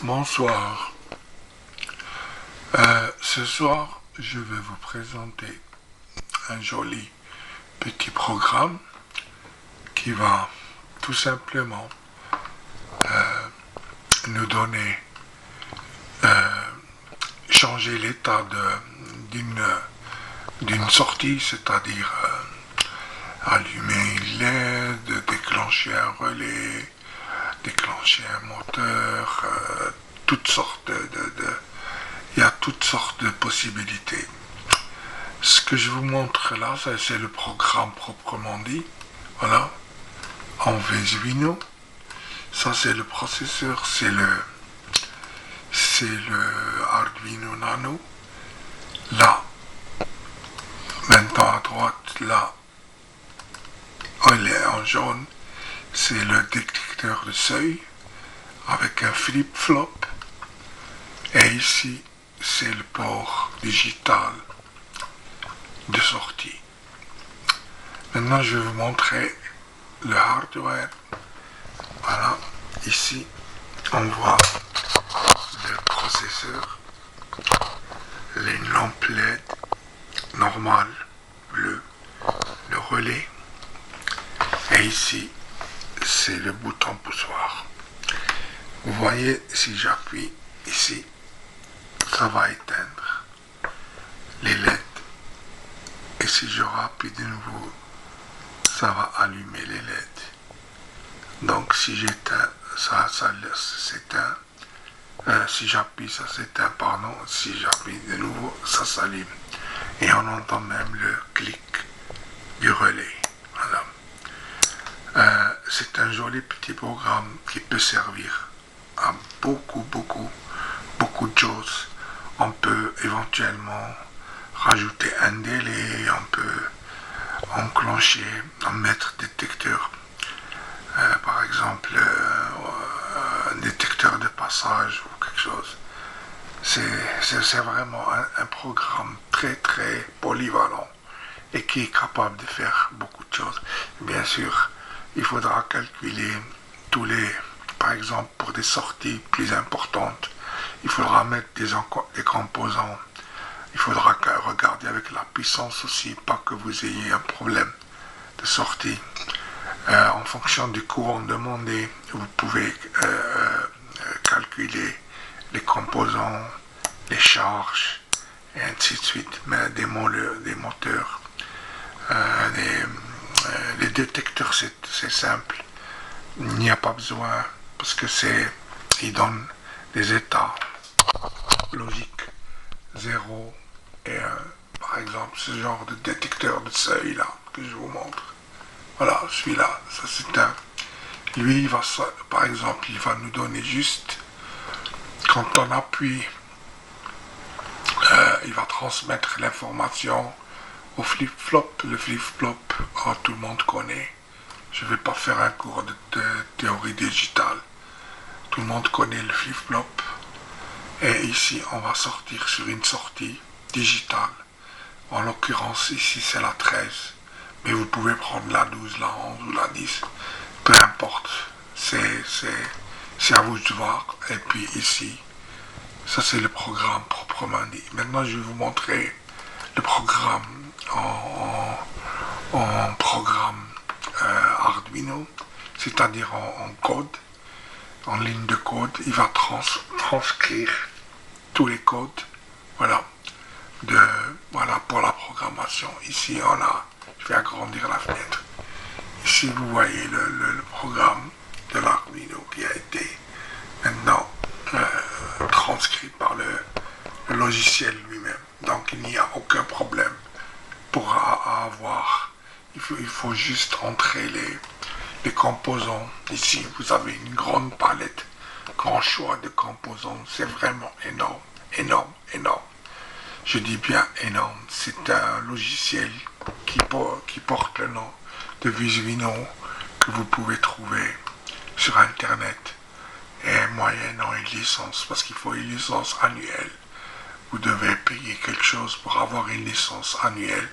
Bonsoir. Ce soir, je vais vous présenter un joli petit programme qui va tout simplement nous donner, changer l'état d'une sortie, c'est-à-dire allumer une LED, déclencher un relais, déclencher un moteur, toutes sortes il y a toutes sortes de possibilités. Ce que je vous montre là, c'est le programme proprement dit. Voilà, en Arduino. Ça c'est le processeur, c'est le Arduino Nano. Là, maintenant à droite, là, il est en jaune, c'est le détecteur de seuil avec un flip-flop. Et ici, c'est le port digital de sortie. Maintenant, je vais vous montrer le hardware. Voilà, ici, on voit le processeur, les lampes LED normales, bleues, le relais. Et ici, c'est le bouton poussoir. Vous voyez, si j'appuie ici, ça va éteindre les LED. Et si je rappuie de nouveau, ça va allumer les LED. Donc si j'éteins, ça s'éteint. Si j'appuie, ça s'éteint, pardon. Si j'appuie de nouveau, ça s'allume. Et on entend même le clic du relais. Voilà. C'est un joli petit programme qui peut servir à beaucoup de choses. On peut éventuellement rajouter un délai, on peut enclencher, mettre détecteur, par exemple un détecteur de passage ou quelque chose. C'est vraiment un programme très polyvalent et qui est capable de faire beaucoup de choses. Bien sûr, il faudra calculer par exemple pour des sorties plus importantes, il faudra mettre des composants. Il faudra regarder avec la puissance aussi, pas que vous ayez un problème de sortie. En fonction du courant demandé, vous pouvez calculer les composants, les charges, et ainsi de suite. Mais des moteurs, les détecteurs, c'est simple. Il n'y a pas besoin, parce que ils donnent des états logiques, 0 et 1. Par exemple, ce genre de détecteur de seuil là, que je vous montre. Voilà, celui-là, ça c'est un. Lui, par exemple, il va nous donner juste, quand on appuie, il va transmettre l'information au flip-flop. Le flip-flop, tout le monde connaît. Je ne vais pas faire un cours de théorie digitale. Tout le monde connaît le flip-flop. Et ici, on va sortir sur une sortie digitale. En l'occurrence, ici, c'est la 13. Mais vous pouvez prendre la 12, la 11 ou la 10. Peu importe. C'est à vous de voir. Et puis ici, ça c'est le programme proprement dit. Maintenant, je vais vous montrer le programme en programme Arduino, c'est-à-dire en code, en ligne de code. Il va transcrire tous les codes, voilà, pour la programmation. Ici, je vais agrandir la fenêtre. Ici, vous voyez le programme de l'Arduino qui a été maintenant transcrit par le logiciel lui-même. Donc, il n'y a aucun problème pour avoir. Il faut juste entrer les composants. Ici, vous avez une grande palette, grand choix de composants. C'est vraiment énorme. Je dis bien énorme. C'est un logiciel qui porte le nom de Arduino que vous pouvez trouver sur Internet et moyennant une licence, parce qu'il faut une licence annuelle. Vous devez payer quelque chose pour avoir une licence annuelle.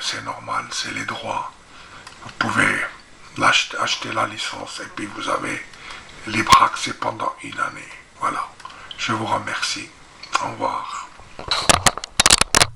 C'est normal, c'est les droits. Vous pouvez acheter la licence et puis vous avez libre accès pendant une année. Voilà. Je vous remercie. Au revoir.